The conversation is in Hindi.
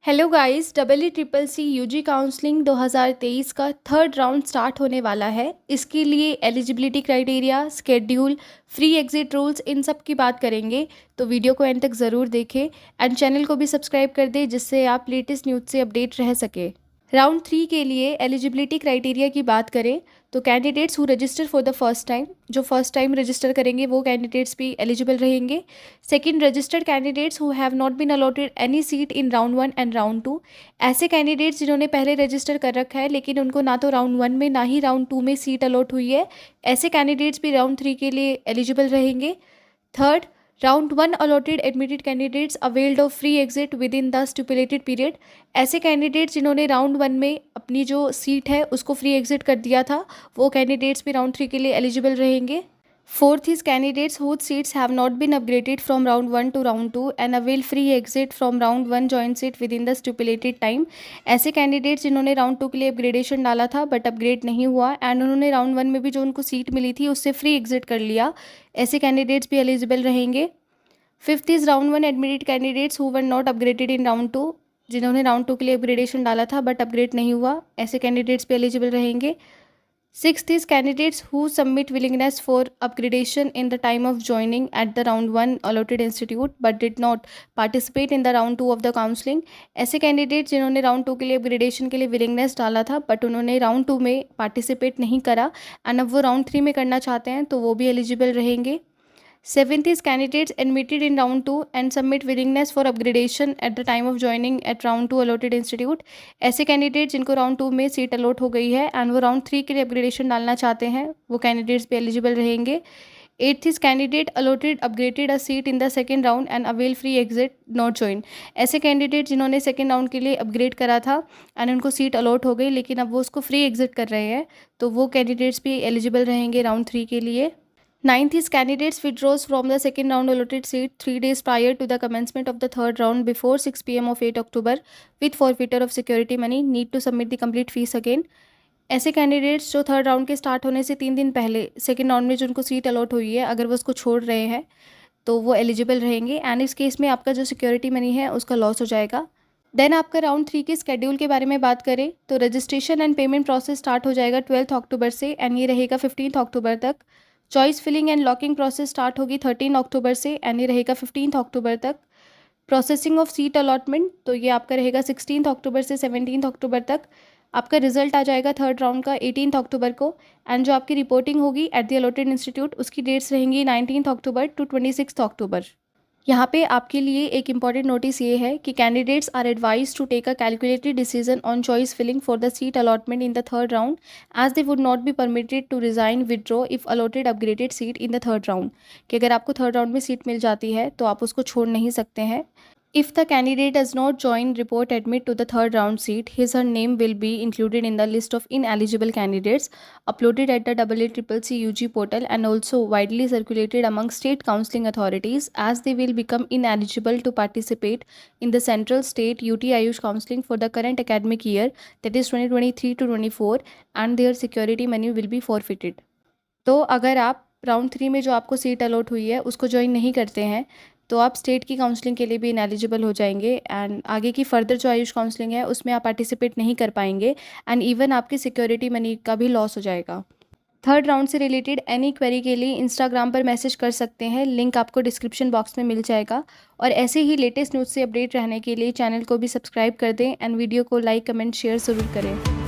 Hello guys, EEEC UG counselling 2023 का थर्ड राउंड स्टार्ट होने वाला है। इसके लिए eligibility criteria, schedule, free exit rules, इन सब की बात करेंगे। तो वीडियो को एंड तक ज़रूर देखें एंड चैनल को भी सब्सक्राइब कर दें, जिससे आप लेटेस्ट न्यूज़ से अपडेट रह सके। राउंड 3 के लिए एलिजिबिलिटी क्राइटेरिया की बात करें तो candidates who register for the first time, जो फर्स्ट टाइम रजिस्टर करेंगे वो कैंडिडेट्स भी एलिजिबल रहेंगे। Second, registered candidates who have not been allotted any seat in round 1 and round 2। ऐसे कैंडिडेट्स जिन्होंने पहले रजिस्टर कर रखा है लेकिन उनको ना तो राउंड 1 में ना ही राउंड 2 में सीट अलॉट हुई है, ऐसे कैंडिडेट्स भी राउंड 3 के लिए एलिजिबल रहेंगे। Third, round 1 allotted admitted candidates availed of free exit with in the stipulated period. ऐसे कैंडिडेट्स जिन्होंने राउंड 1 में अपनी जो सीट है उसको फ्री एग्जिट कर दिया था, वो कैंडिडेट्स भी राउंड 3 के लिए एलिजिबल रहेंगे। Fourth is candidates whose seats have not been upgraded from round 1 to round 2 and avail free exit from round 1 joint seat within the stipulated time। ऐसे कैंडिडेट्स जिन्होंने राउंड 2 के लिए अपग्रेडेशन डाला था बट अपग्रेड नहीं हुआ एंड उन्होंने राउंड 1 में भी जो उनको सीट मिली थी उससे फ्री एग्जिट कर लिया, ऐसे कैंडिडेट्स भी एलिजिबल रहेंगे। Fifth is round 1 admitted candidates who were not upgraded in round 2, जिन्होंने राउंड 2 के लिए अपग्रेडेशन डाला था बट अपग्रेड नहीं हुआ, ऐसे कैंडिडेट्स भी एलिजिबल रहेंगे। Sixth is candidates who submit willingness for upgradation in the time of joining at the round 1 allotted institute but did not participate in the round 2 of the counseling। ऐसे कैंडिडेट जिन्होंने राउंड 2 के लिए अपग्रेडेशन के लिए विलिंगनेस डाला था बट उन्होंने राउंड 2 में पार्टिसिपेट नहीं करा एंड अब वो राउंड 3 में करना चाहते हैं तो वो भी एलिजिबल रहेंगे। Seventh is candidates admitted in round 2 and submit willingness for upgradation at the time of joining at round 2 allotted institute। ऐसे कैंडिडेट जिनको राउंड 2 में सीट अलॉट हो गई है एंड वो राउंड 3 के लिए अपग्रेडेशन डालना चाहते हैं, वो कैंडिडेट्स भी एलिजिबल रहेंगे। Eighth is candidate allotted upgraded a seat in the second round and avail free exit not join. ऐसे कैंडिडेट जिन्होंने सेकेंड राउंड के लिए अपग्रेड करा था एंड उनको सीट अलॉट हो गई लेकिन अब वो उसको फ्री एग्जिट कर रहे हैं, तो वो कैंडिडेट्स भी एलिजिबल रहेंगे राउंड 3 के लिए। Ninth is candidates withdraws from the second round allotted seat 3 days prior to the commencement of the third round before 6 p.m. of 8 October with forfeiture of security money need to submit the complete fees again। ऐसे कैंडिडेट्स जो थर्ड राउंड के स्टार्ट होने से 3 दिन पहले सेकेंड राउंड में जो उनको सीट अलॉट हुई है, अगर वो उसको छोड़ रहे हैं तो वो एलिजिबल रहेंगे एंड इस केस में आपका जो सिक्योरिटी मनी है उसका लॉस हो जाएगा। देन आपका राउंड 3 के स्केड्यूल के बारे में बात करें तो registration and payment process start हो जाएगा 12 अक्टूबर से एंड ये रहेगा 15 अक्टूबर तक। Choice filling and locking process start होगी 13 अक्टूबर से एंड ये रहेगा 15 अक्टूबर तक। प्रोसेसिंग ऑफ सीट अलॉटमेंट तो ये आपका रहेगा 16 अक्टूबर से 17 अक्टूबर तक। आपका रिजल्ट आ जाएगा थर्ड राउंड का 18 अक्टूबर को एंड जो आपकी रिपोर्टिंग होगी एट द अलॉटेड इंस्टीट्यूट उसकी डेट्स रहेंगी 19 अक्टूबर टू 26 अक्टूबर। यहाँ पे आपके लिए एक इम्पॉर्टेंट नोटिस ये है कि candidates are advise to take a calculated decision on choice filling for the seat allotment in the third round as they would not be permitted to resign withdraw if allotted upgraded seat in the third round. कि अगर आपको थर्ड राउंड में सीट मिल जाती है तो आप उसको छोड़ नहीं सकते हैं। If the candidate does not join report admit to the third round seat, his or her name will be included in the list of ineligible candidates uploaded at the EEEC UG portal and also widely circulated among state counseling authorities, as they will become ineligible to participate in the central state UT Ayush counseling for the current academic year, that is 2023 to 24, and their security money will be forfeited। तो अगर आप राउंड 3 में जो आपको सीट अलॉट हुई है उसको ज्वाइन नहीं करते हैं तो आप स्टेट की काउंसलिंग के लिए भी इनएलिजिबल हो जाएंगे एंड आगे की फर्दर जो आयुष काउंसलिंग है उसमें आप पार्टिसिपेट नहीं कर पाएंगे एंड इवन आपकी सिक्योरिटी मनी का भी लॉस हो जाएगा। थर्ड राउंड से रिलेटेड एनी क्वेरी के लिए इंस्टाग्राम पर मैसेज कर सकते हैं, लिंक आपको डिस्क्रिप्शन बॉक्स में मिल जाएगा। और ऐसे ही लेटेस्ट न्यूज़ से अपडेट रहने के लिए चैनल को भी सब्सक्राइब कर दें एंड वीडियो को लाइक कमेंट शेयर ज़रूर करें।